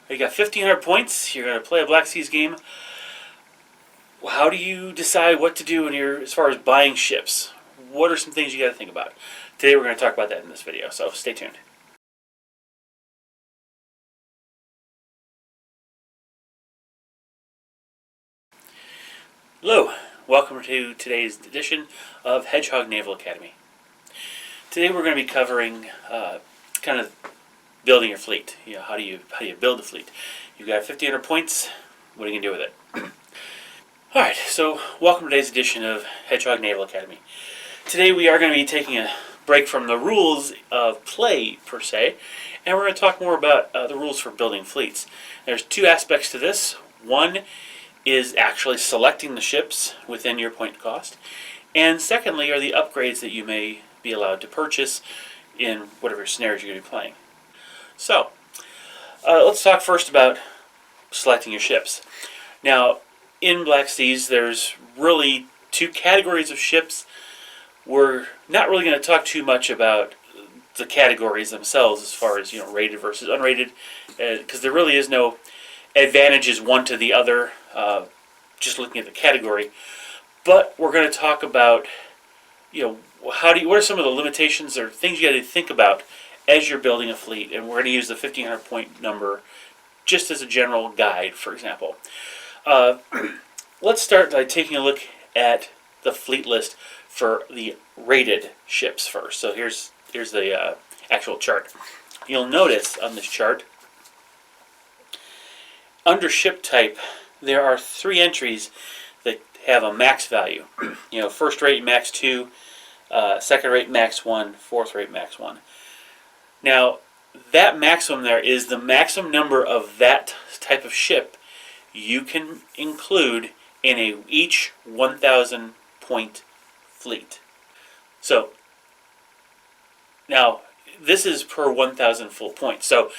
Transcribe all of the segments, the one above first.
You got 1,500 points. You're going to play a Black Seas game. How do you decide what to do as far as buying ships? What are some things you got to think about? Today we're going to talk about that in this video, so stay tuned. Hello, welcome to today's edition of Hedgehog Naval Academy. Today we're going to be covering kind of building your fleet. How do you build a fleet? You've got 1,500 points. What are you going to do with it? All right, so welcome to today's edition of Hedgehog Naval Academy. Today we are going to be taking a break from the rules of play per se, and we're going to talk more about the rules for building fleets. There's two aspects to this. One is actually selecting the ships within your point cost, and secondly are the upgrades that you may be allowed to purchase in whatever scenarios you're going to be playing. So, let's talk first about selecting your ships. Now, in Black Seas, there's really two categories of ships. We're not really going to talk too much about the categories themselves as far as rated versus unrated, because there really is no advantages one to the other, just looking at the category. But we're going to talk about what are some of the limitations or things you got to think about as you're building a fleet, and we're going to use the 1,500 point number just as a general guide, for example. Let's start by taking a look at the fleet list for the rated ships first. So here's the actual chart. You'll notice on this chart, under ship type, there are 3 entries that have a max value. First rate max 2, second rate max 1, fourth rate max 1. Now, that maximum there is the maximum number of that type of ship you can include in each 1,000 point fleet. So, now, this is per 1,000 full points. So,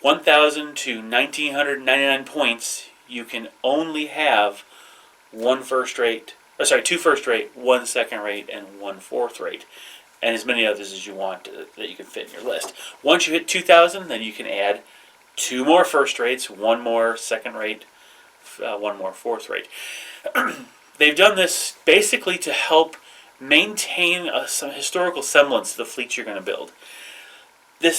1,000 to 1,999 points, you can only have two first rate, 1 second rate, and 1 fourth rate, and as many others as you want that you can fit in your list. Once you hit 2,000, then you can add 2 more first rates, 1 more second rate, 1 more fourth rate. They've done this basically to help maintain some historical semblance to the fleets you're going to build. The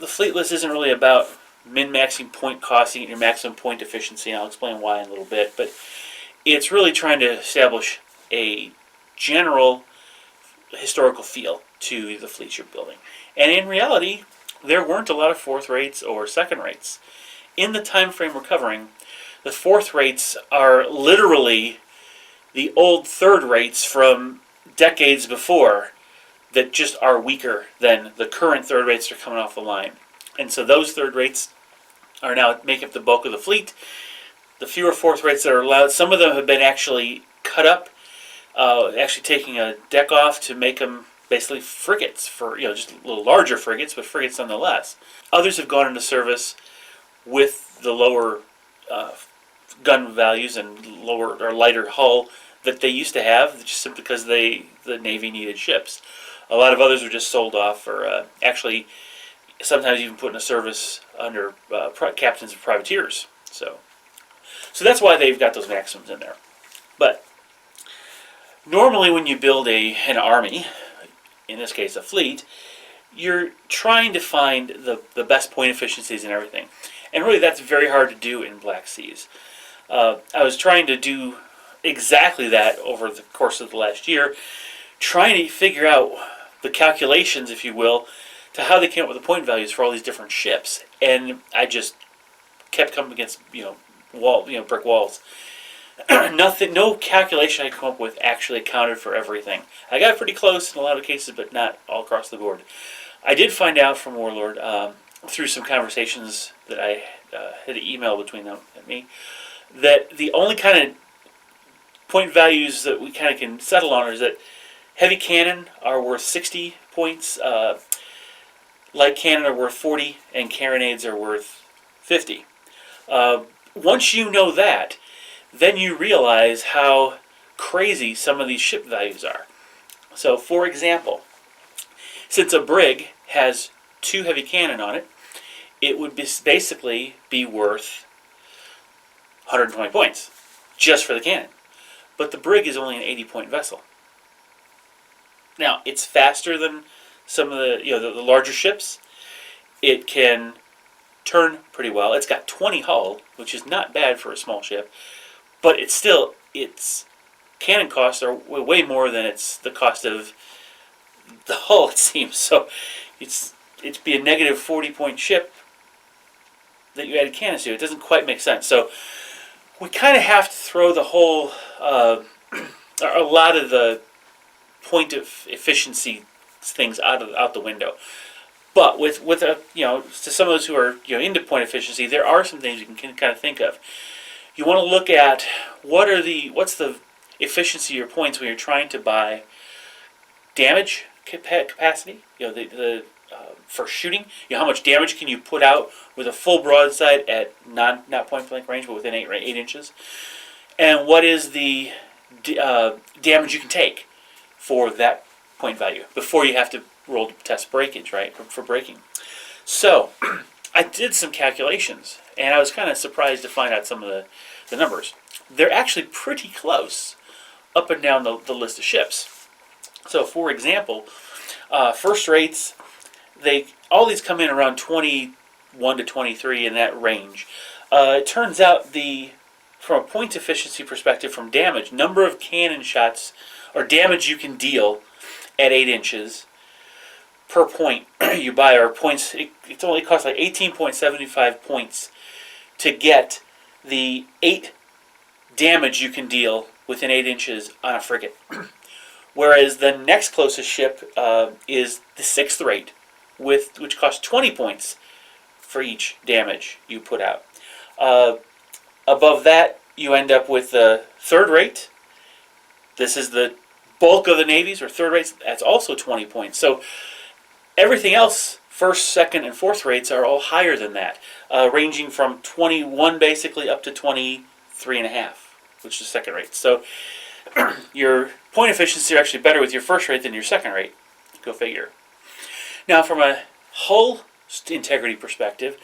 fleet list isn't really about min-maxing point costing at your maximum point efficiency, and I'll explain why in a little bit, but it's really trying to establish a general historical feel to the fleets you're building. And in reality, there weren't a lot of fourth rates or second rates. In the time frame we're covering, the fourth rates are literally the old third rates from decades before that just are weaker than the current third rates that are coming off the line. And so those third rates are now make up the bulk of the fleet. The fewer fourth rates that are allowed, some of them have been actually cut up, actually taking a deck off to make them basically frigates for just a little larger frigates, but frigates nonetheless. Others have gone into service with the lower gun values and lower or lighter hull that they used to have, just simply because the Navy needed ships. A lot of others were just sold off, or actually sometimes even put into service under captains of privateers. So that's why they've got those maximums in there. But normally when you build an army, in this case a fleet, you're trying to find the best point efficiencies and everything. And really that's very hard to do in Black Seas. I was trying to do exactly that over the course of the last year, trying to figure out the calculations, if you will, to how they came up with the point values for all these different ships. And I just kept coming against brick walls. No calculation I could come up with actually accounted for everything. I got pretty close in a lot of cases, but not all across the board. I did find out from Warlord through some conversations that I had an email between them and me, that the only kind of point values that we kind of can settle on is that heavy cannon are worth 60 points, light cannon are worth 40, and carronades are worth 50. Once you know that, then you realize how crazy some of these ship values are. So, for example, since a brig has 2 heavy cannon on it, it would basically be worth 120 points just for the cannon. But the brig is only an 80-point vessel. Now, it's faster than some of the larger ships. It can turn pretty well. It's got 20 hull, which is not bad for a small ship, but its cannon costs are way more than the cost of the hull, it seems. So it'd be a negative 40-point ship that you added cannons to. It doesn't quite make sense. So we kind of have to throw the whole a lot of the point of efficiency things out the window. But with to some of those who are into point efficiency, there are some things you can kind of think of. You want to look at what's the efficiency of your points when you're trying to buy damage capacity. For shooting, how much damage can you put out with a full broadside at not point blank range, but within 8 inches, and what is the damage you can take for that point value before you have to roll to test breakage, right, for braking. So I did some calculations, and I was kind of surprised to find out some of the numbers. They're actually pretty close up and down the list of ships. So, for example, first rates, all these come in around 21 to 23 in that range. It turns out from a point efficiency perspective, from damage, number of cannon shots or damage you can deal at 8 inches per point you buy, or points. It only costs like 18.75 points to get the 8 damage you can deal within 8 inches on a frigate. Whereas the next closest ship is the 6th rate, which costs 20 points for each damage you put out. Above that, you end up with the 3rd rate. This is the bulk of the navies, or 3rd rates. That's also 20 points. So everything else, 1st, 2nd, and 4th rates, are all higher than that, ranging from 21 basically up to 23.5, which is 2nd rate. So your point efficiency are actually better with your 1st rate than your 2nd rate. Go figure. Now, from a hull integrity perspective,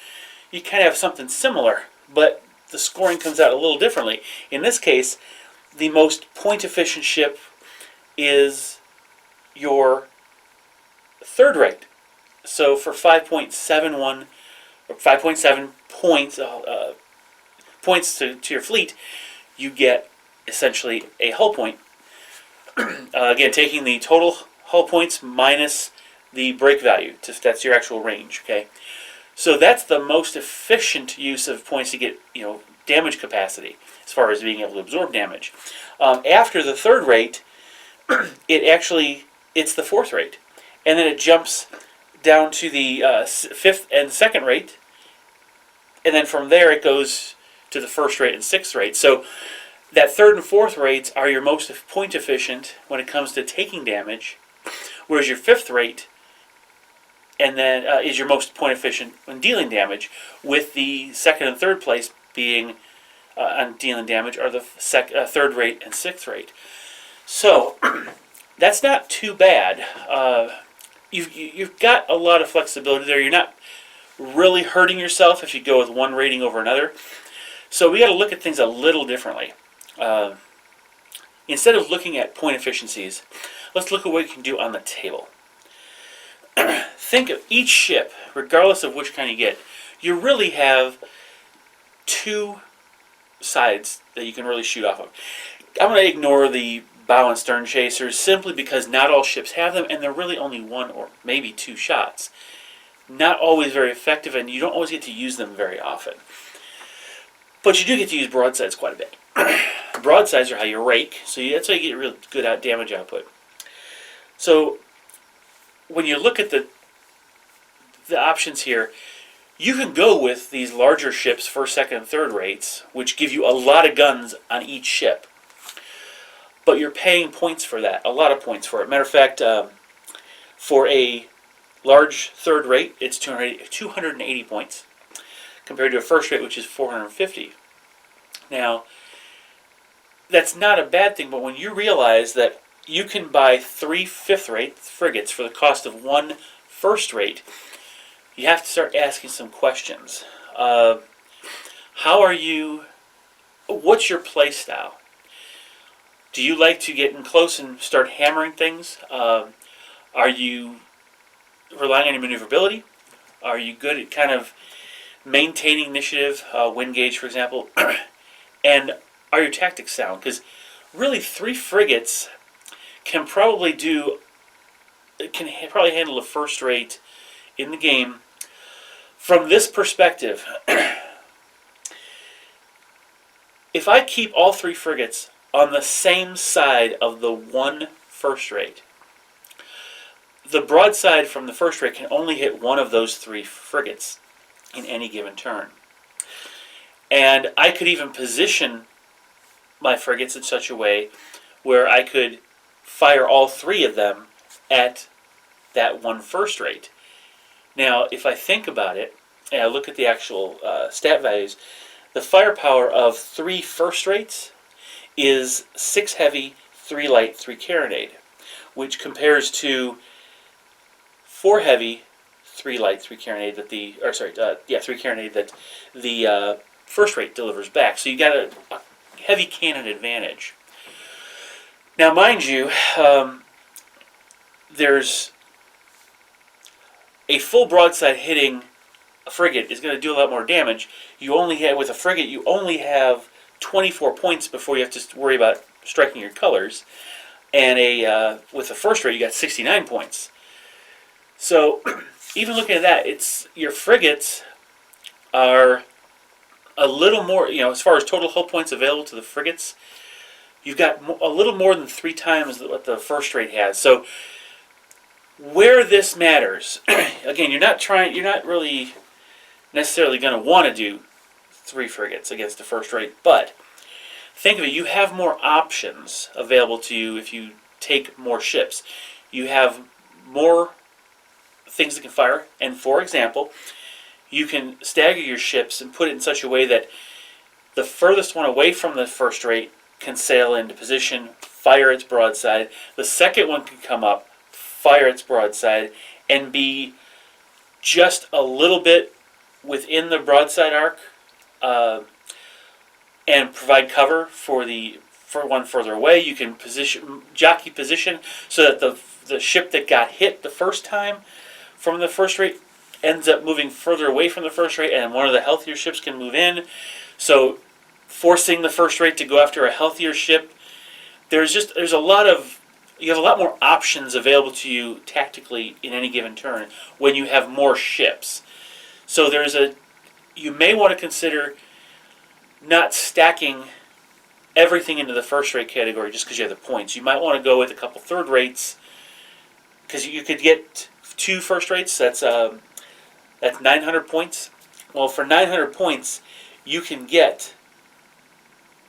you kind of have something similar, but the scoring comes out a little differently. In this case, the most point efficient ship is your 3rd rate. So for 5.71 or 5.7 points points to your fleet, you get essentially a hull point. Again, taking the total hull points minus the break value. That's your actual range. Okay, so that's the most efficient use of points to get damage capacity as far as being able to absorb damage. After the 3rd rate, it's the 4th rate, and then it jumps down to the 5th and 2nd rate, and then from there it goes to the 1st rate and 6th rate. So that 3rd and 4th rates are your most point efficient when it comes to taking damage, whereas your 5th rate and then is your most point efficient when dealing damage, with the 2nd and 3rd place being on dealing damage are the 3rd rate and 6th rate. So that's not too bad. You've got a lot of flexibility there. You're not really hurting yourself if you go with one rating over another. So we got to look at things a little differently. Instead of looking at point efficiencies, let's look at what you can do on the table. Think of each ship, regardless of which kind you get. You really have 2 sides that you can really shoot off of. I'm going to ignore the bow and stern chasers simply because not all ships have them, and they're really only 1 or maybe 2 shots. Not always very effective, and you don't always get to use them very often. But you do get to use broadsides quite a bit. Broadsides are how you rake, so that's how you get real good damage output. So when you look at the options here, you can go with these larger ships, 1st, 2nd, and 3rd rates, which give you a lot of guns on each ship. But you're paying points for that, a lot of points for it. Matter of fact, for a large 3rd rate, it's 280 points, compared to a 1st rate, which is 450. Now, that's not a bad thing, but when you realize that you can buy 3 5th rate frigates for the cost of 1 1st rate, you have to start asking some questions. How are you? What's your play style? Do you like to get in close and start hammering things? Are you relying on your maneuverability? Are you good at kind of maintaining initiative, wind gauge, for example? And are your tactics sound? Because really, 3 frigates can probably handle a first rate in the game. From this perspective, if I keep all 3 frigates on the same side of the one first rate, the broadside from the first rate can only hit one of those 3 frigates in any given turn. And I could even position my frigates in such a way where I could fire all 3 of them at that one first rate. Now, if I think about it, and I look at the actual stat values, the firepower of 3 first rates is 6 heavy, 3 light, 3 carronade, which compares to 4 heavy, 3 light, 3 carronade that 3 carronade that the first rate delivers back. So you got a heavy cannon advantage. Now, mind you, there's a full broadside hitting a frigate is going to do a lot more damage. With a frigate, you only have 24 points before you have to worry about striking your colors, and with the first rate, you got 69 points. So, even looking at that, your frigates are a little more, as far as total hull points available to the frigates, you've got a little more than 3 times what the first rate has. So, where this matters, again, you're not really necessarily going to want to do 3 frigates against the first rate, but think of it, you have more options available to you if you take more ships. You have more things that can fire, and for example, you can stagger your ships and put it in such a way that the furthest one away from the first rate can sail into position, fire its broadside. The second one can come up, fire its broadside, and be just a little bit within the broadside arc, and provide cover for one further away. You can jockey position so that the ship that got hit the first time from the first rate ends up moving further away from the first rate, and one of the healthier ships can move in. So, forcing the first rate to go after a healthier ship, you have a lot more options available to you tactically in any given turn when you have more ships. So you may want to consider not stacking everything into the first rate category just because you have the points. You might want to go with a couple third rates, because you could get 2 first rates. That's 900 points. Well, for 900 points, you can get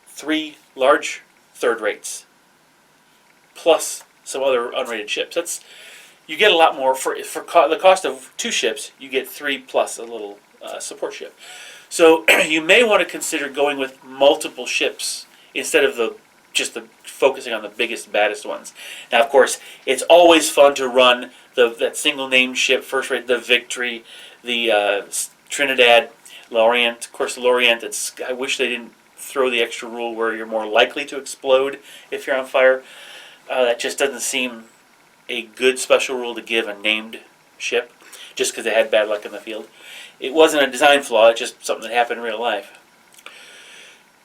3 large third rates plus some other unrated ships. You get a lot more for the cost of 2 ships. You get 3 plus a little support ship. So you may want to consider going with multiple ships instead of just focusing on the biggest, baddest ones. Now, of course, it's always fun to run that single named ship first rate, the Victory, the Trinidad, L'Orient. Of course, L'Orient. I wish they didn't throw the extra rule where you're more likely to explode if you're on fire. That just doesn't seem a good special rule to give a named ship just because they had bad luck in the field. It wasn't a design flaw, it's just something that happened in real life.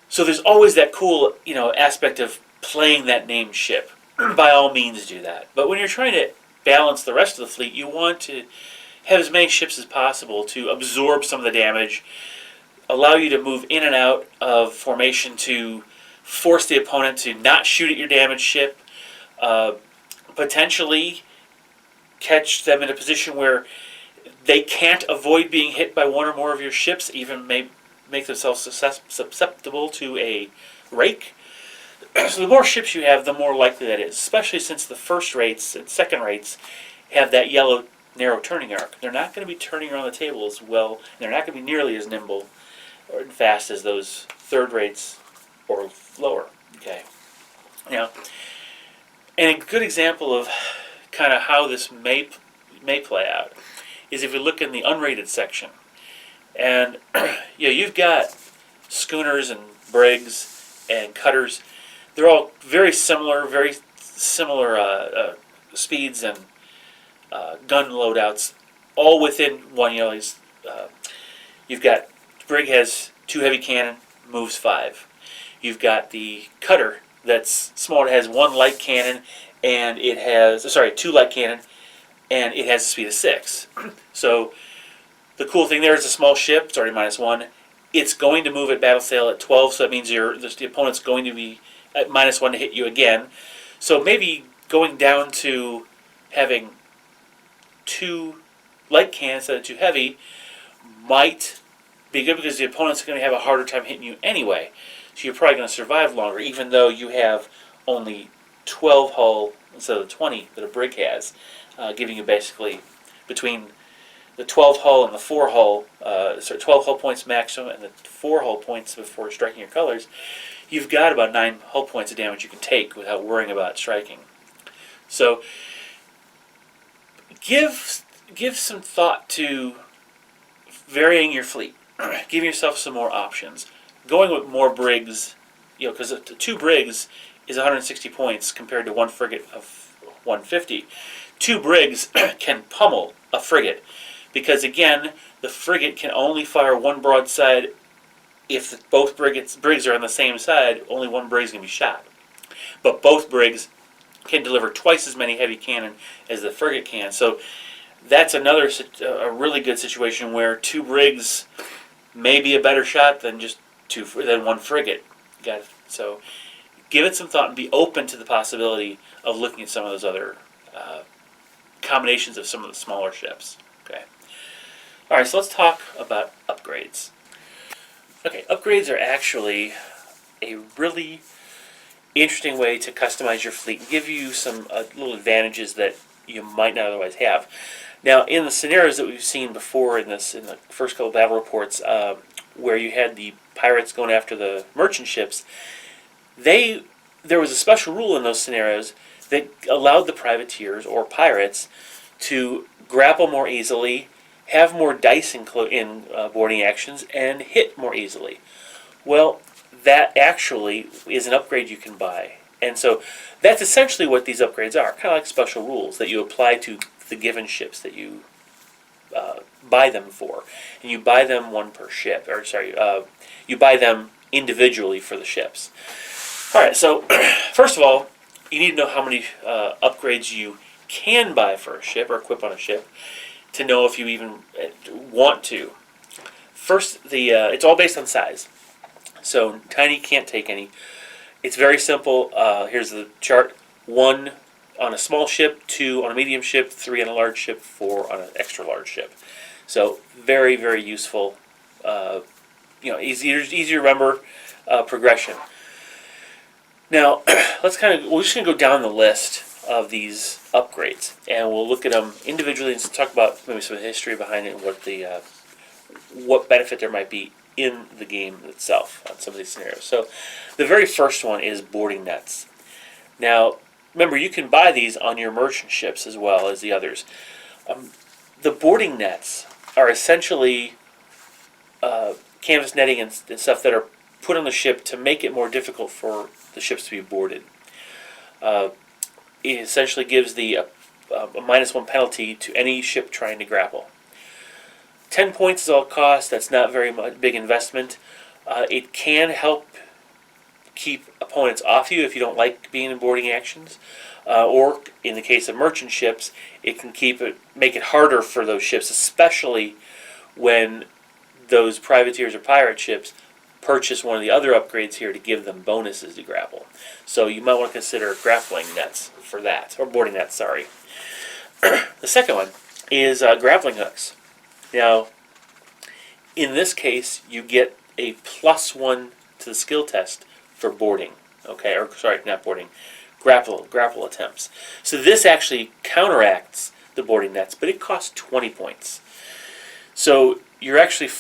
So there's always that cool, aspect of playing that named ship. By all means do that. But when you're trying to balance the rest of the fleet, you want to have as many ships as possible to absorb some of the damage, allow you to move in and out of formation to force the opponent to not shoot at your damaged ship, potentially catch them in a position where they can't avoid being hit by one or more of your ships, even may make themselves susceptible to a rake. So the more ships you have, the more likely that is, especially since the first rates and second rates have that yellow narrow turning arc. They're not going to be turning around the table as well, and they're not going to be nearly as nimble or fast as those third rates or lower. Okay. Now, and a good example of kind of how this may play out is if you look in the unrated section. And you've got schooners and brigs and cutters. They're all very similar speeds and gun loadouts, all within one. You've got brig has 2 heavy cannon, moves 5. You've got the cutter that's small. It has 1 light cannon, and it has 2 light cannon, and it has a speed of 6. So the cool thing there is a small ship. It's already -1. It's going to move at battle sail at 12, so that means the opponent's going to be at -1 to hit you again. So maybe going down to having 2 light cannons instead of 2 heavy might be good, because the opponent's going to have a harder time hitting you anyway. So you're probably going to survive longer, even though you have only 12 hull instead of the 20 that a brig has, giving you basically between the 12 hull and the 4 hull, 12 hull points maximum and the 4 hull points before striking your colors. You've got about 9 hull points of damage you can take without worrying about striking. So give some thought to varying your fleet. Give yourself some more options. Going with more brigs, because 2 brigs is 160 points compared to 1 frigate of 150. 2 brigs can pummel a frigate, because again, the frigate can only fire 1 broadside. If both brigs are on the same side, only 1 brig is going to be shot. But both brigs can deliver twice as many heavy cannon as the frigate can. So that's a really good situation where 2 brigs may be a better shot than just 1 frigate. Got it? So give it some thought and be open to the possibility of looking at some of those other combinations of some of the smaller ships. Okay. All right. So let's talk about upgrades. Okay, upgrades are actually a really interesting way to customize your fleet and give you some little advantages that you might not otherwise have. Now, in the scenarios that we've seen before in the first couple of battle reports, where you had the pirates going after the merchant ships, there was a special rule in those scenarios that allowed the privateers or pirates to grapple more easily, have more dice in boarding actions, and hit more easily. Well, that actually is an upgrade you can buy. And so that's essentially what these upgrades are, kind of like special rules that you apply to the given ships that you buy them for. And you buy them 1 per ship, you buy them individually for the ships. All right, so first of all, you need to know how many upgrades you can buy for a ship or equip on a ship to know if you even want to. First, it's all based on size. So tiny can't take any. It's very simple. Here's the chart. 1 on a small ship, 2 on a medium ship, 3 on a large ship, 4 on an extra large ship. So very, very useful. Easy to remember progression. Now, we're just going to go down the list of these upgrades, and we'll look at them individually and talk about maybe some of the history behind it and what benefit there might be in the game itself on some of these scenarios. So the very first one is boarding nets. Now, remember, you can buy these on your merchant ships as well as the others. The boarding nets are essentially canvas netting and stuff that are put on the ship to make it more difficult for the ships to be boarded. It essentially gives a -1 penalty to any ship trying to grapple. 10 points is all it costs. That's not very big investment. It can help keep opponents off you if you don't like being in boarding actions. Or in the case of merchant ships, it can make it harder for those ships, especially when those privateers or pirate ships purchase one of the other upgrades here to give them bonuses to grapple. So you might want to consider grappling nets for that, or boarding nets, sorry. The second one is grappling hooks. Now, in this case, you get a +1 to the skill test for boarding. Okay, or sorry, not boarding, grapple attempts. So this actually counteracts the boarding nets, but it costs 20 points. So you're actually,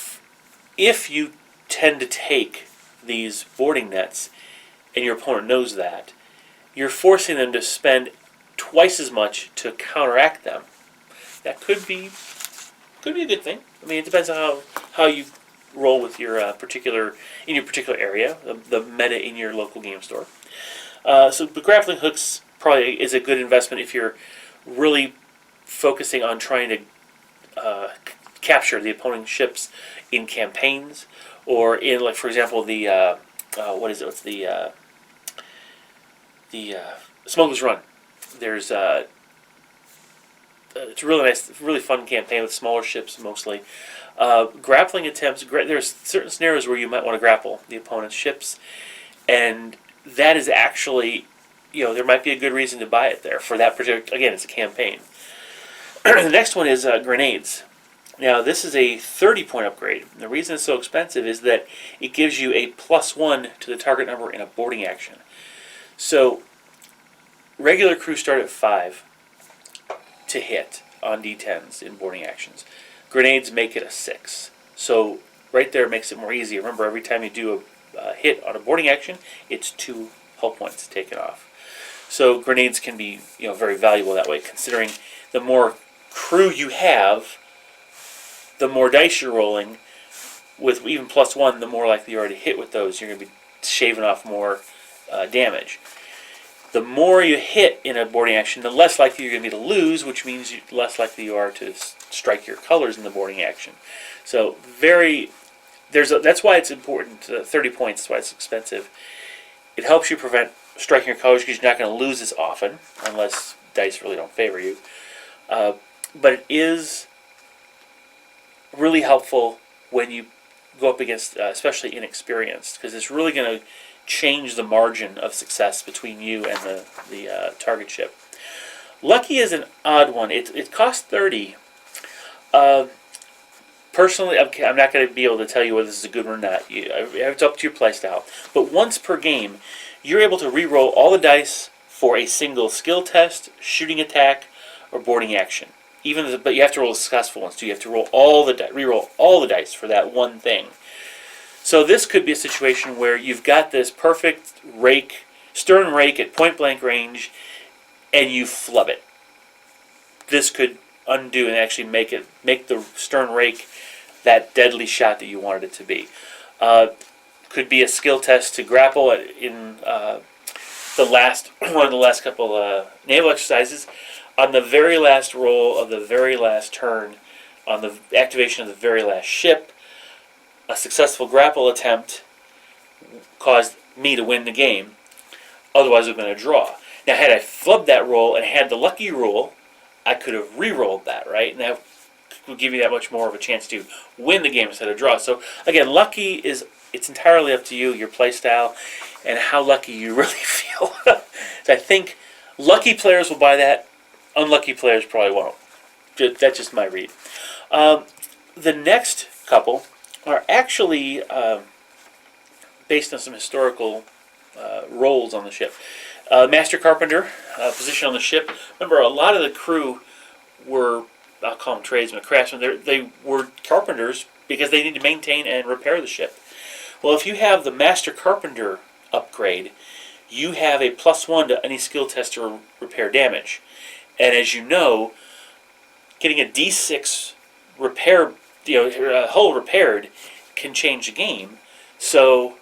if you tend to take these boarding nets, and your opponent knows that, you're forcing them to spend twice as much to counteract them. That could be Could be a good thing. I mean, it depends on how you roll with your particular area, the meta in your local game store. But grappling hooks probably is a good investment if you're really focusing on trying to capture the opponent's ships in campaigns, or in, like, for example, the what is it? What's the Smuggler's Run? There's it's a really nice, really fun campaign with smaller ships mostly. Grappling attempts. There's certain scenarios where you might want to grapple the opponent's ships, and that is actually, there might be a good reason to buy it there for that particular. Again, it's a campaign. The next one is grenades. Now, this is a 30-point upgrade. The reason it's so expensive is that it gives you a +1 to the target number in a boarding action. So, regular crew start at 5 to hit on D10s in boarding actions. Grenades make it a 6. So, right there makes it more easy. Remember, every time you do a hit on a boarding action, it's 2 hull points taken off. So, grenades can be very valuable that way, considering the more crew you have, the more dice you're rolling. With even +1, the more likely you are to hit with those. You're going to be shaving off more damage. The more you hit in a boarding action, the less likely you're going to be to lose, which means less likely you are to strike your colors in the boarding action. So that's why it's important. 30 points is why it's expensive. It helps you prevent striking your colors because you're not going to lose as often, unless dice really don't favor you. But it is really helpful when you go up against, especially inexperienced, because it's really going to change the margin of success between you and the target ship. Lucky is an odd one. It costs 30. Personally, I'm not going to be able to tell you whether this is a good one or not. It's up to your playstyle. But once per game, you're able to re-roll all the dice for a single skill test, shooting attack, or boarding action. But you have to roll the successful ones too. You have to re-roll all the dice for that one thing. So this could be a situation where you've got this perfect stern rake at point blank range, and you flub it. This could undo and actually make the stern rake that deadly shot that you wanted it to be. Could be a skill test to grapple in one of the last couple naval exercises. On the very last roll of the very last turn, on the activation of the very last ship, a successful grapple attempt caused me to win the game. Otherwise, it would have been a draw. Now, had I flubbed that roll and had the lucky roll, I could have re-rolled that, right? And that would give you that much more of a chance to win the game instead of draw. So, again, lucky it's entirely up to you, your play style, and how lucky you really feel. So I think lucky players will buy that. Unlucky players probably won't. That's just my read. The next couple are actually based on some historical roles on the ship. Master Carpenter, position on the ship. Remember, a lot of the crew were, I'll call them tradesmen, craftsmen. They were carpenters because they need to maintain and repair the ship. Well, if you have the Master Carpenter upgrade, you have a +1 to any skill test to repair damage. And as you know, getting a D6 repair, hull repaired, can change the game. So,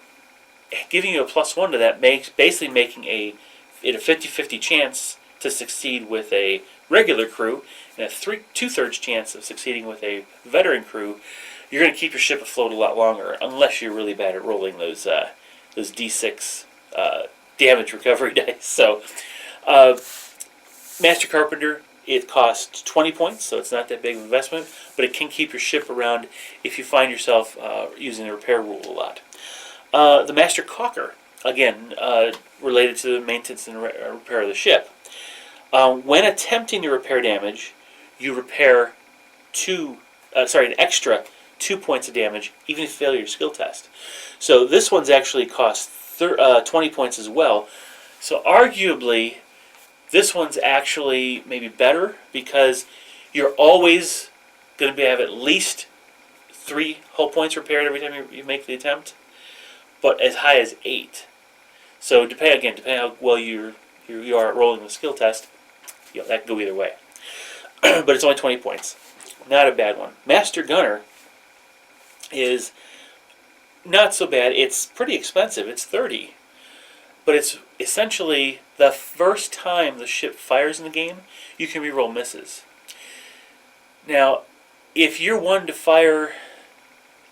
giving you a +1 to that makes making a 50-50 chance to succeed with a regular crew, and a 2/3 chance of succeeding with a veteran crew. You're going to keep your ship afloat a lot longer, unless you're really bad at rolling those D6 damage recovery dice. So. Master Carpenter, it costs 20 points, so it's not that big of an investment, but it can keep your ship around if you find yourself using the repair rule a lot. The Master Caulker, again, related to the maintenance and repair of the ship. When attempting to repair damage, you repair an extra 2 points of damage, even if you fail your skill test. So this one's actually costs 20 points as well. So arguably, this one's actually maybe better because you're always going to have at least 3 hull points repaired every time you make the attempt, but as high as 8. So depending how well you are at rolling the skill test, that can go either way. But it's only 20 points. not a bad one. Master Gunner is not so bad. It's pretty expensive. It's 30. But it's essentially the first time the ship fires in the game, you can reroll misses. Now, if you're one to fire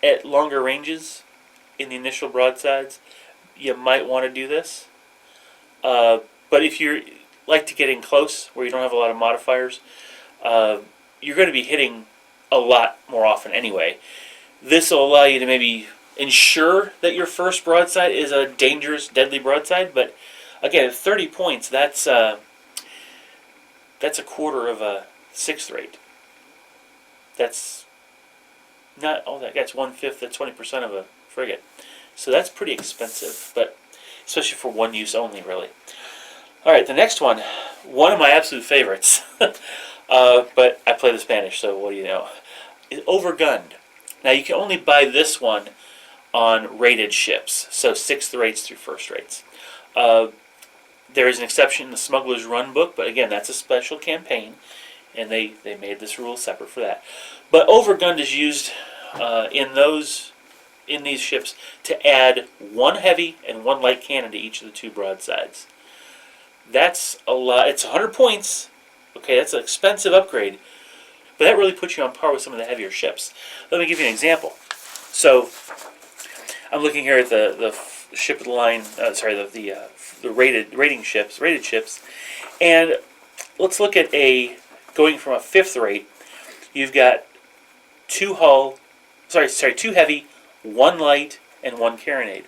at longer ranges in the initial broadsides, you might want to do this. But if you like to get in close, where you don't have a lot of modifiers, you're going to be hitting a lot more often anyway. This will allow you to maybe ensure that your first broadside is a dangerous, deadly broadside. But again, at 30 points, that's a quarter of a sixth rate. That's not all that. That's 1/5. That's 20% of a frigate. So that's pretty expensive, but especially for one use only, really. All right, the next one of my absolute favorites, but I play the Spanish, so what do you know? Is Overgunned. Now you can only buy this one on rated ships, so sixth rates through first rates. There is an exception in the Smuggler's Run book, but again, that's a special campaign, and they made this rule separate for that. But Overgunned is used in these ships to add one heavy and one light cannon to each of the two broadsides. That's a lot. It's 100 points. Okay, that's an expensive upgrade, but that really puts you on par with some of the heavier ships. Let me give you an example. So I'm looking here at the ship of the line. The rated ships, and let's look at going from a fifth rate. You've got two heavy, one light, and one carronade.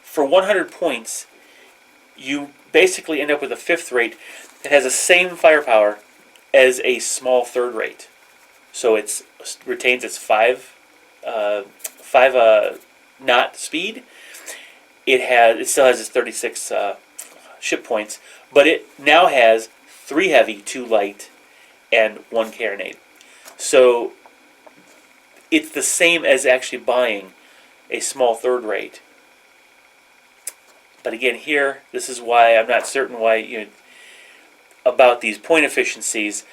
For 100 points, you basically end up with a fifth rate that has the same firepower as a small third rate. So it retains its 5 knot speed. It still has its 36 ship points, but it now has 3 heavy, 2 light, and 1 carronade. So it's the same as actually buying a small third rate. But again, here, this is why I'm not certain about these point efficiencies,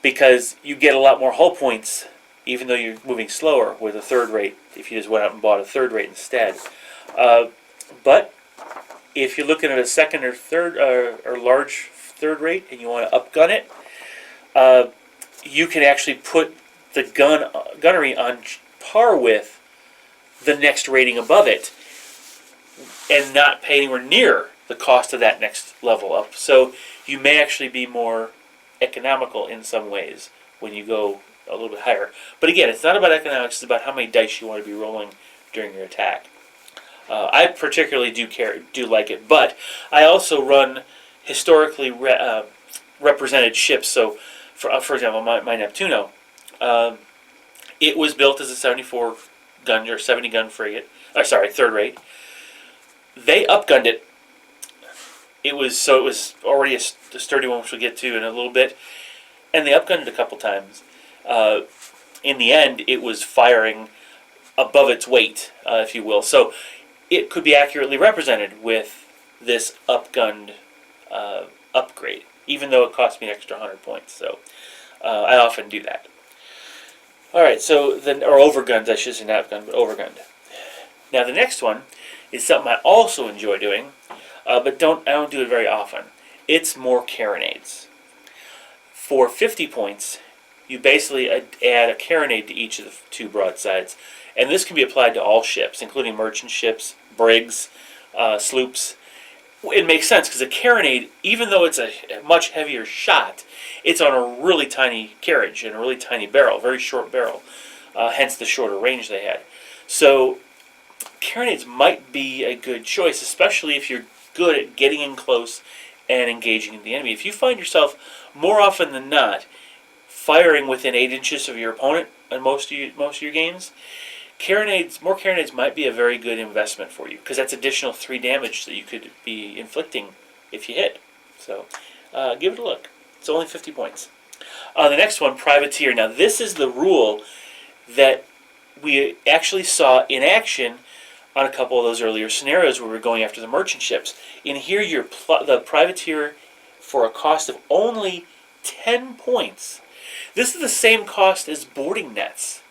because you get a lot more hull points even though you're moving slower with a third rate if you just went out and bought a third rate instead. But if you're looking at a second or third or large third rate and you want to upgun it, you can actually put the gunnery on par with the next rating above it and not pay anywhere near the cost of that next level up. So you may actually be more economical in some ways when you go a little bit higher. But again, it's not about economics, it's about how many dice you want to be rolling during your attack. I particularly do like it, but I also run historically represented ships. So, for example, my Neptuno, it was built as a 74 gun or 70 gun frigate. Third rate. They upgunned it. It was already a sturdy one, which we'll get to in a little bit, and they upgunned it a couple times. In the end, it was firing above its weight, if you will. So it could be accurately represented with this upgunned upgrade, even though it cost me an extra 100 points. So I often do that. All right, or overgunned, I should say, not upgunned, but overgunned. Now the next one is something I also enjoy doing, but I don't do it very often. It's more carronades. For 50 points, you basically add a carronade to each of the two broadsides, and this can be applied to all ships, including merchant ships, brigs, sloops. It makes sense because a carronade, even though it's a much heavier shot, it's on a really tiny carriage and a really tiny barrel, very short barrel, hence the shorter range they had. So carronades might be a good choice, especially if you're good at getting in close and engaging the enemy. If you find yourself more often than not firing within 8 inches of your opponent in most of your games, more carronades might be a very good investment for you, because that's additional 3 damage that you could be inflicting if you hit. So give it a look. It's only 50 points. The next one, Privateer. Now this is the rule that we actually saw in action on a couple of those earlier scenarios where we're going after the merchant ships. In here, the Privateer, for a cost of only 10 points, This is the same cost as boarding nets.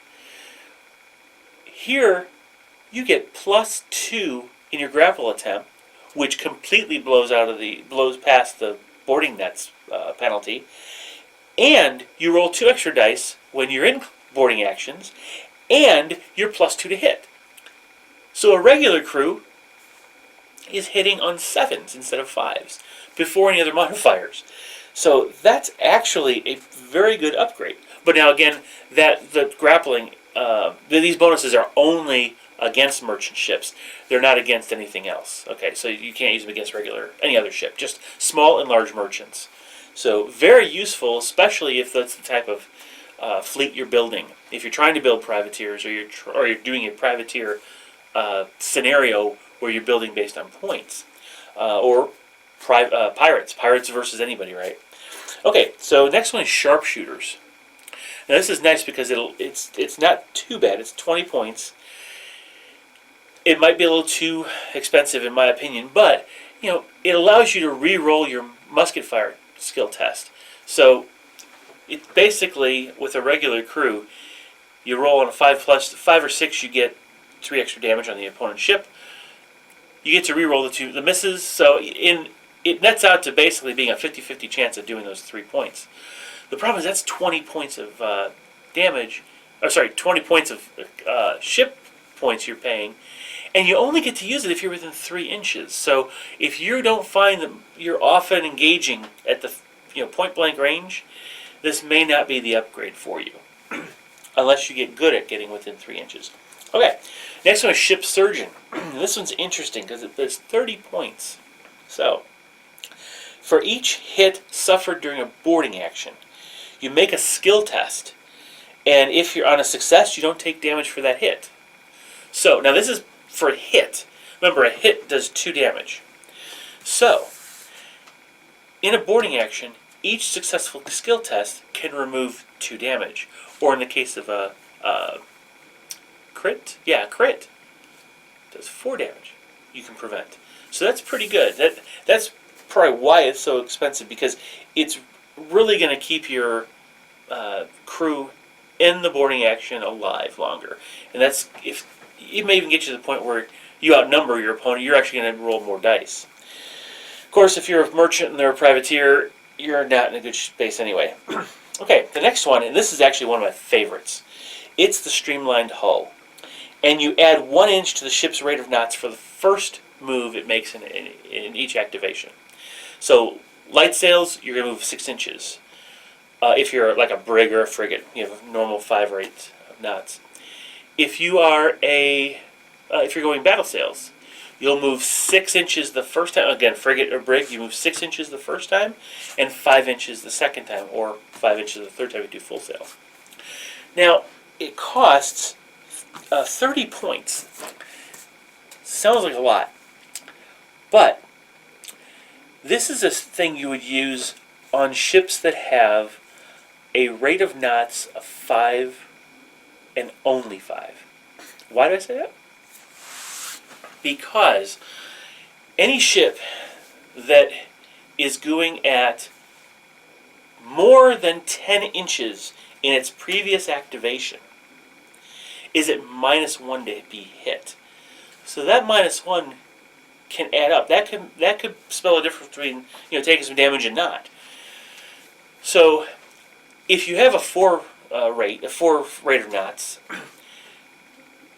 Here, you get +2 in your grapple attempt, which completely blows past the boarding nets penalty, and you roll 2 extra dice when you're in boarding actions, and you're +2 to hit. So a regular crew is hitting on 7s instead of 5s before any other modifiers. So that's actually a very good upgrade. But now again, the grappling, these bonuses are only against merchant ships. They're not against anything else. Okay, so you can't use them against any other ship, just small and large merchants. So very useful, especially if that's the type of fleet you're building. If you're trying to build privateers, or you're doing a privateer scenario where you're building based on points, or pirates versus anybody, right? Okay, so next one is sharpshooters. Now this is nice because it's not too bad. It's 20 points. It might be a little too expensive in my opinion, but it allows you to re-roll your musket fire skill test. So it's basically, with a regular crew, you roll on a 5 or 6, you get 3 extra damage on the opponent's ship. You get to re-roll the misses, so it nets out to basically being a 50-50 chance of doing those 3 points. The problem is that's 20 points of damage, 20 points of ship points you're paying, and you only get to use it if you're within 3 inches. So if you don't find that you're often engaging at the point blank range, this may not be the upgrade for you, unless you get good at getting within 3 inches. Okay, next one is ship surgeon. This one's interesting because there's 30 points. So for each hit suffered during a boarding action, you make a skill test, and if you're on a success, you don't take damage for that hit. So now this is for a hit. Remember, a hit does 2 damage. So in a boarding action, each successful skill test can remove 2 damage, or in the case of a crit, crit does 4 damage you can prevent. So that's pretty good. That's probably why it's so expensive, because it's really going to keep your crew in the boarding action alive longer. And that's, if it may even get you to the point where you outnumber your opponent, you're actually going to roll more dice. Of course, if you're a merchant and they're a privateer, you're not in a good space anyway. Okay, the next one, and this is actually one of my favorites. It's the streamlined hull. And you add 1 inch to the ship's rate of knots for the first move it makes in each activation. So light sails, you're going to move 6 inches. If you're like a brig or a frigate, you have a normal 5 or 8 knots. If you are if you're going battle sails, you'll move 6 inches the first time. Again, frigate or brig, you move 6 inches the first time, and 5 inches the second time, or 5 inches the third time you do full sail. Now, it costs 30 points. Sounds like a lot, but this is a thing you would use on ships that have a rate of knots of 5 and only 5. Why do I say that? Because any ship that is going at more than 10 inches in its previous activation is at -1 to be hit. So that -1 can add up. That could spell a difference between taking some damage and not. So if you have a 4 rate of knots,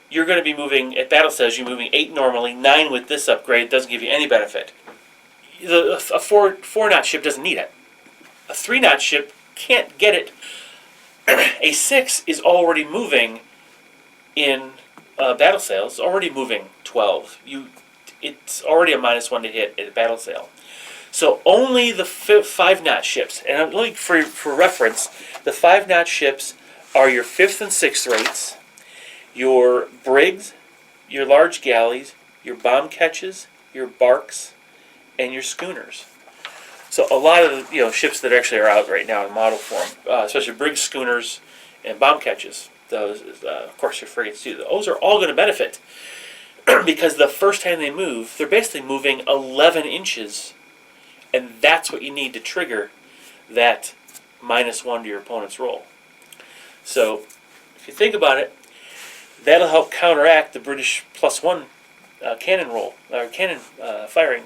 you're going to be moving, at battle says you're moving 8 normally, 9 with this upgrade. Doesn't give you any benefit. A 4 knot ship doesn't need it. A 3 knot ship can't get it. A 6 is already moving in battle sails, already moving 12. It's already a -1 to hit at a battle sail. So only the 5 knot ships, and I'm looking for reference, the 5 knot ships are your 5th and 6th rates, your brigs, your large galleys, your bomb catches, your barks, and your schooners. So a lot of the ships that actually are out right now in model form, especially brigs, schooners, and bomb catches. Those, of course, your frigates too. Those are all going to benefit because the first time they move, they're basically moving 11 inches, and that's what you need to trigger that -1 to your opponent's roll. So, if you think about it, that'll help counteract the British +1 cannon roll, or cannon firing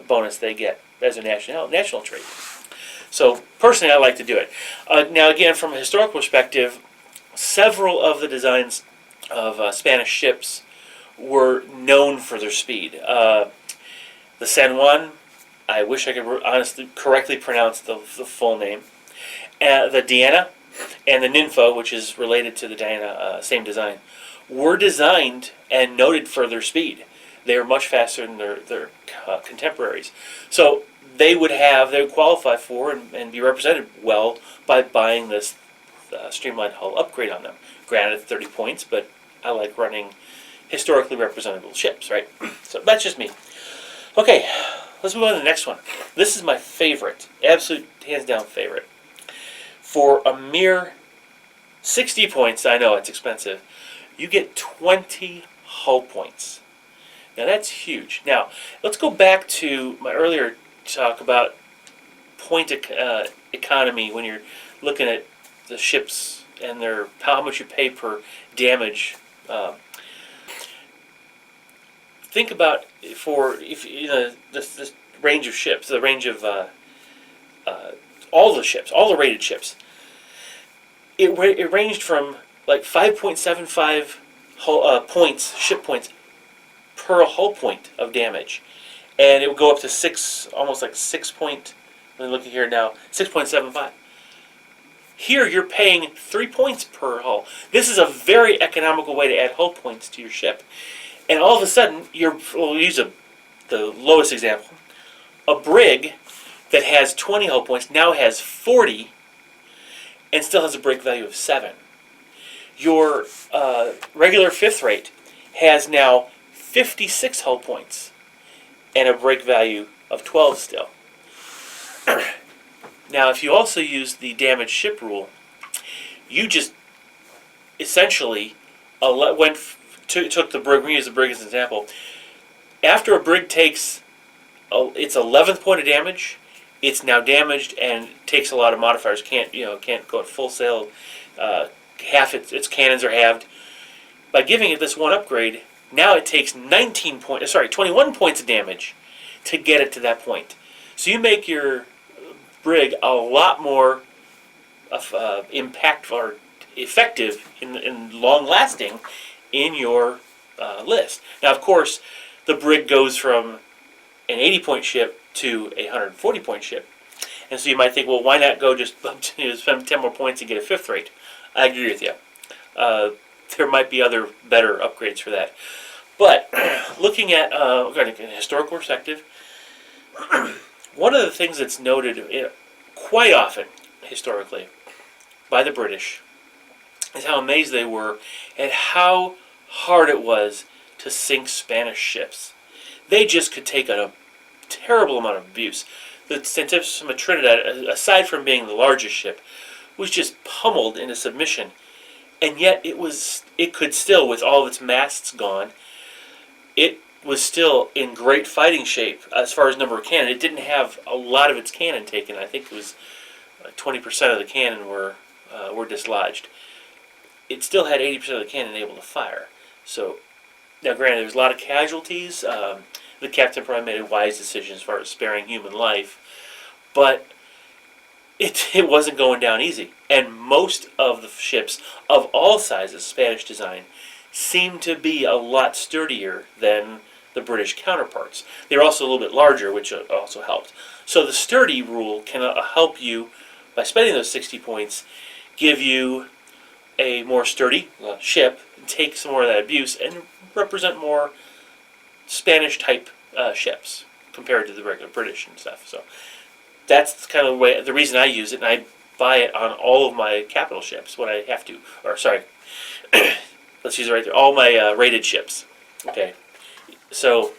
bonus they get as a national trait. So, personally, I like to do it. Now, again, from a historical perspective, several of the designs of Spanish ships were known for their speed. The San Juan, I wish I could honestly correctly pronounce the full name. The Diana and the Ninfa, which is related to the Diana, same design, were designed and noted for their speed. They were much faster than their contemporaries. So they would qualify for and be represented well by buying this streamlined hull upgrade on them. Granted, 30 points, but I like running historically representable ships, right? So that's just me. Okay, let's move on to the next one. This is my favorite, absolute hands down favorite. For a mere 60 points, I know it's expensive, you get 20 hull points. Now that's huge. Now, let's go back to my earlier talk about point economy when you're looking at the ships and how much you pay per damage. Think about this range of ships, the range of all the ships, all the rated ships. It ranged from like 5.75 points, ship points per hull point of damage, and it would go up to almost like 6 point. Let me look at here now, 6.75. Here you're paying 3 points per hull. This is a very economical way to add hull points to your ship. And all of a sudden, we'll use the lowest example. A brig that has 20 hull points now has 40 and still has a break value of 7. Your regular 5th rate has now 56 hull points and a break value of 12 still. Now, if you also use the damaged ship rule, you just essentially took the brig. We use the brig as an example. After a brig takes its 11th point of damage, it's now damaged and takes a lot of modifiers. Can't go at full sail. Half its cannons are halved. By giving it this one upgrade, now it takes 21 points of damage to get it to that point. So you make your brig a lot more impactful or effective and long-lasting in your list. Now, of course, the brig goes from an 80-point ship to a 140-point ship. And so you might think, well, why not go just spend 10 more points and get a 5th rate? I agree with you. There might be other better upgrades for that. But looking at a historical perspective, one of the things that's noted quite often historically by the British is how amazed they were at how hard it was to sink Spanish ships. They just could take a terrible amount of abuse. The Santísima Trinidad, aside from being the largest ship, was just pummeled into submission. And yet it could still, with all of its masts gone, it was still in great fighting shape as far as number of cannon. It didn't have a lot of its cannon taken. I think it was 20% of the cannon were dislodged. It still had 80% of the cannon able to fire. So, now granted, there was a lot of casualties. The captain probably made a wise decision as far as sparing human life, but it wasn't going down easy. And most of the ships of all sizes, Spanish design, seemed to be a lot sturdier than the British counterparts. They were also a little bit larger, which also helped. So the sturdy rule can help you, by spending those 60 points, give you a more sturdy ship, take some more of that abuse, and represent more Spanish-type ships compared to the regular British and stuff. So that's kind of the reason I use it, and I buy it on all of my capital ships when I have to. Or, sorry, let's use it right there. All my rated ships. Okay. So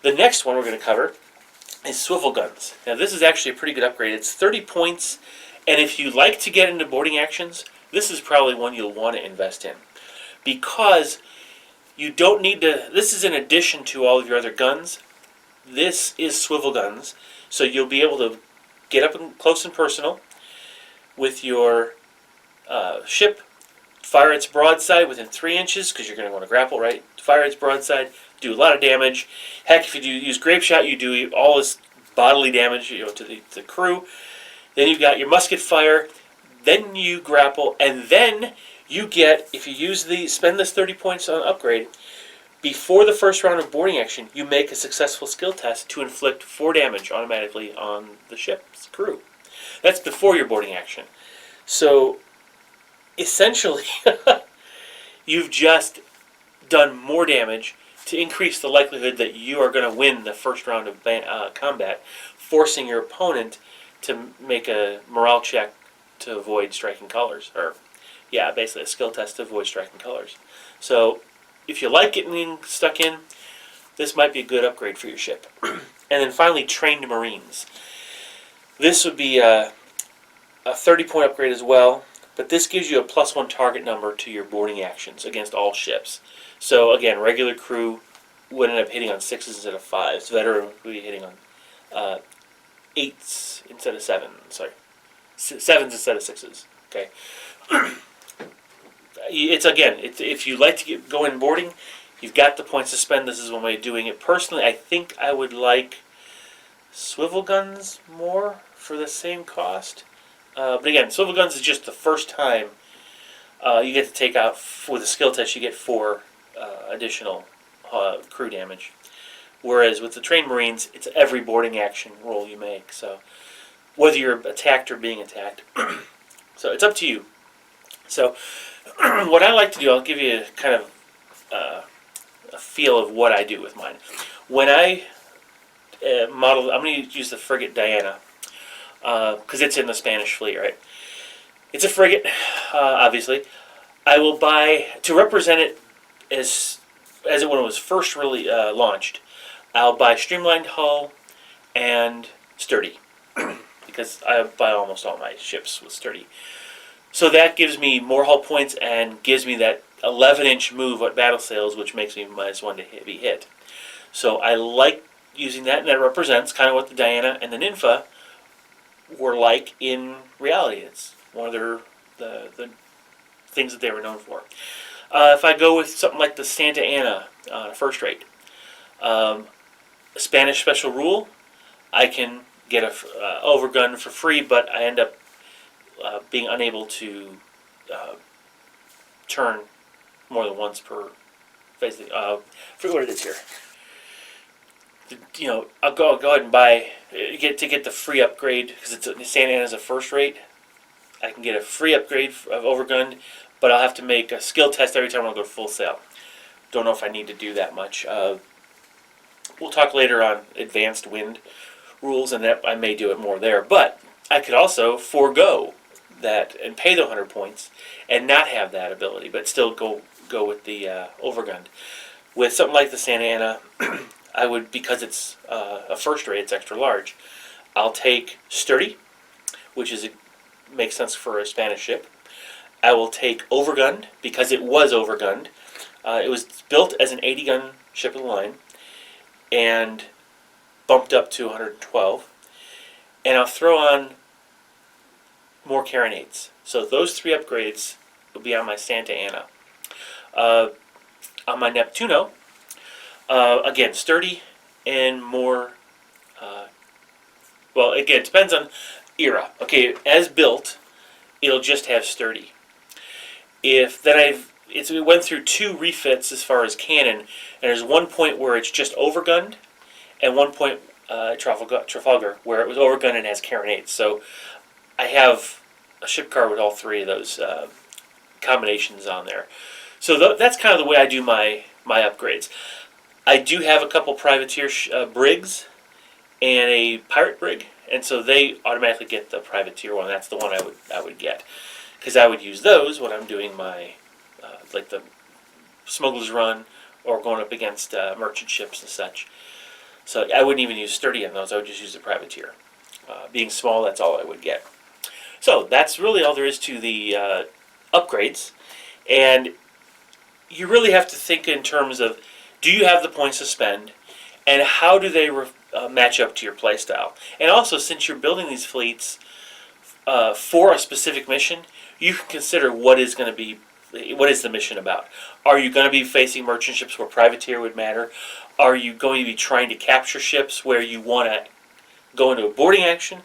the next one we're going to cover is swivel guns. Now this is actually a pretty good upgrade. It's 30 points, and if you like to get into boarding actions, this is probably one you'll want to invest in. Because you don't need to, this is in addition to all of your other guns. This is swivel guns, so you'll be able to get up close and personal. with your ship. Fire its broadside within 3 inches, because you're going to want to grapple, right? Fire its broadside, do a lot of damage. Heck, if you use grape shot, you do all this bodily damage, to the crew. Then you've got your musket fire. Then you grapple, and then you get, if you spend this 30 points on upgrade, before the first round of boarding action, you make a successful skill test to inflict 4 damage automatically on the ship's crew. That's before your boarding action. So, essentially, you've just done more damage to increase the likelihood that you are going to win the first round of combat, forcing your opponent to make a morale check to avoid striking colors. Or, yeah, basically a skill test to avoid striking colors. So, if you like getting stuck in, this might be a good upgrade for your ship. And then finally, Trained Marines. This would be a 30-point upgrade as well, but this gives you a +1 target number to your boarding actions against all ships. So again, regular crew would end up hitting on 6s instead of 5s. Veteran would be hitting on 8s instead of 7s. Sorry, 7s instead of 6s. Okay. If you like to go in boarding, you've got the points to spend. This is one way of doing it. Personally, I think I would like swivel guns more for the same cost. But again, swivel guns is just the first time you get to take out, with a skill test, you get 4 additional crew damage. Whereas with the Trained Marines, it's every boarding action roll you make. So whether you're attacked or being attacked. So it's up to you. So what I like to do, I'll give you kind of a feel of what I do with mine. When I model, I'm going to use the frigate Diana, because it's in the Spanish fleet, right? It's a frigate, obviously. I will buy, to represent it as it when it was first really launched, I'll buy streamlined hull and sturdy, because I buy almost all my ships with sturdy. So that gives me more hull points and gives me that 11-inch move at battle sails, which makes me -1 to be hit. So I like using that, and that represents kind of what the Diana and the Nympha were like in reality. It's one of the things that they were known for. If I go with something like the Santa Ana first rate, Spanish special rule, I can get a overgun for free, but I end up being unable to turn more than once per phase. I forget what it is here. I'll go ahead and get the free upgrade, because Santa Ana's a first rate. I can get a free upgrade of overgunned, but I'll have to make a skill test every time I go full sail. Don't know if I need to do that much. We'll talk later on advanced wind rules, and that I may do it more there. But I could also forego that and pay the 100 points and not have that ability, but still go with the overgunned. With something like the Santa Ana, I would, because it's a first rate, it's extra large. I'll take sturdy, which makes sense for a Spanish ship. I will take overgunned, because it was overgunned. It was built as an 80-gun ship of the line and bumped up to 112. And I'll throw on more carronades. So those 3 upgrades will be on my Santa Ana. On my Neptuno, again, sturdy and more. Well, again, it depends on era. Okay, as built, it'll just have sturdy. It went through 2 refits as far as cannon, and there's one point where it's just overgunned, and one point Trafalgar where it was overgunned and has carronades. So I have a ship car with all 3 of those combinations on there. So that's kind of the way I do my upgrades. I do have a couple privateer brigs and a pirate brig, and so they automatically get the privateer one. That's the one I would get, because I would use those when I'm doing my like the smuggler's run or going up against merchant ships and such. So I wouldn't even use sturdy on those. I would just use the privateer. Being small, that's all I would get. So that's really all there is to the upgrades, and you really have to think in terms of, do you have the points to spend, and how do they match up to your playstyle? And also, since you're building these fleets for a specific mission, you can consider what is the mission about. Are you going to be facing merchant ships where privateer would matter? Are you going to be trying to capture ships where you want to go into a boarding action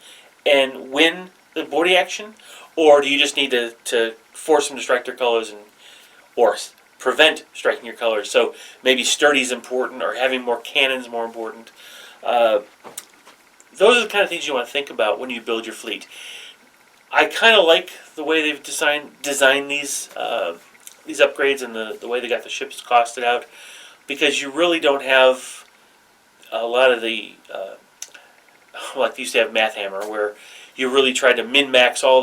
and win the boarding action? Or do you just need to force them to strike their colors or prevent striking your colors? So maybe sturdy is important, or having more cannons more important. Those are the kind of things you want to think about when you build your fleet. I kind of like the way they've designed these upgrades and the way they got the ships costed out, because you really don't have a lot of the like they used to have Math Hammer, where you really tried to min-max all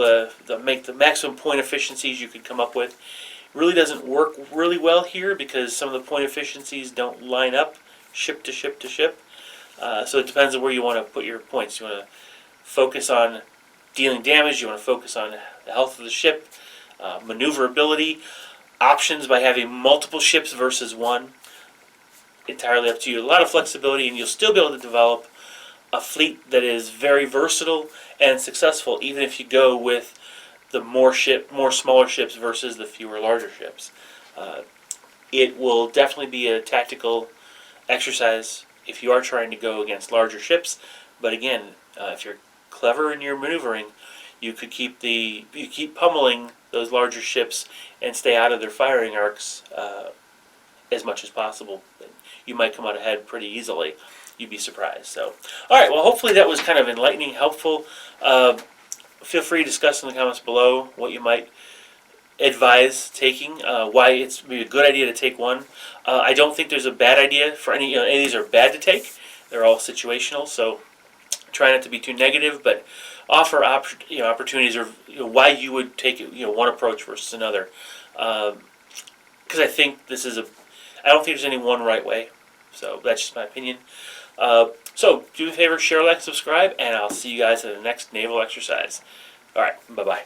make the maximum point efficiencies you could come up with. It really doesn't work really well here because some of the point efficiencies don't line up ship to ship to ship. So it depends on where you want to put your points. You want to focus on dealing damage, you want to focus on the health of the ship, maneuverability, options by having multiple ships versus one. Entirely up to you. A lot of flexibility, and you'll still be able to develop a fleet that is very versatile and successful, even if you go with the more smaller ships versus the fewer larger ships. It will definitely be a tactical exercise if you are trying to go against larger ships. But again, if you're clever in your maneuvering, you could keep pummeling those larger ships and stay out of their firing arcs as much as possible. You might come out ahead pretty easily. You'd be surprised. So, all right. Well, hopefully that was kind of enlightening, helpful. Feel free to discuss in the comments below what you might advise taking, why it's maybe a good idea to take one. I don't think there's a bad idea for any. Any of these are bad to take. They're all situational. So try not to be too negative, but offer opportunities, or why you would take one approach versus another. Because I think I don't think there's any one right way. So that's just my opinion. So do me a favor, share, like, subscribe, and I'll see you guys in the next naval exercise. All right, bye-bye.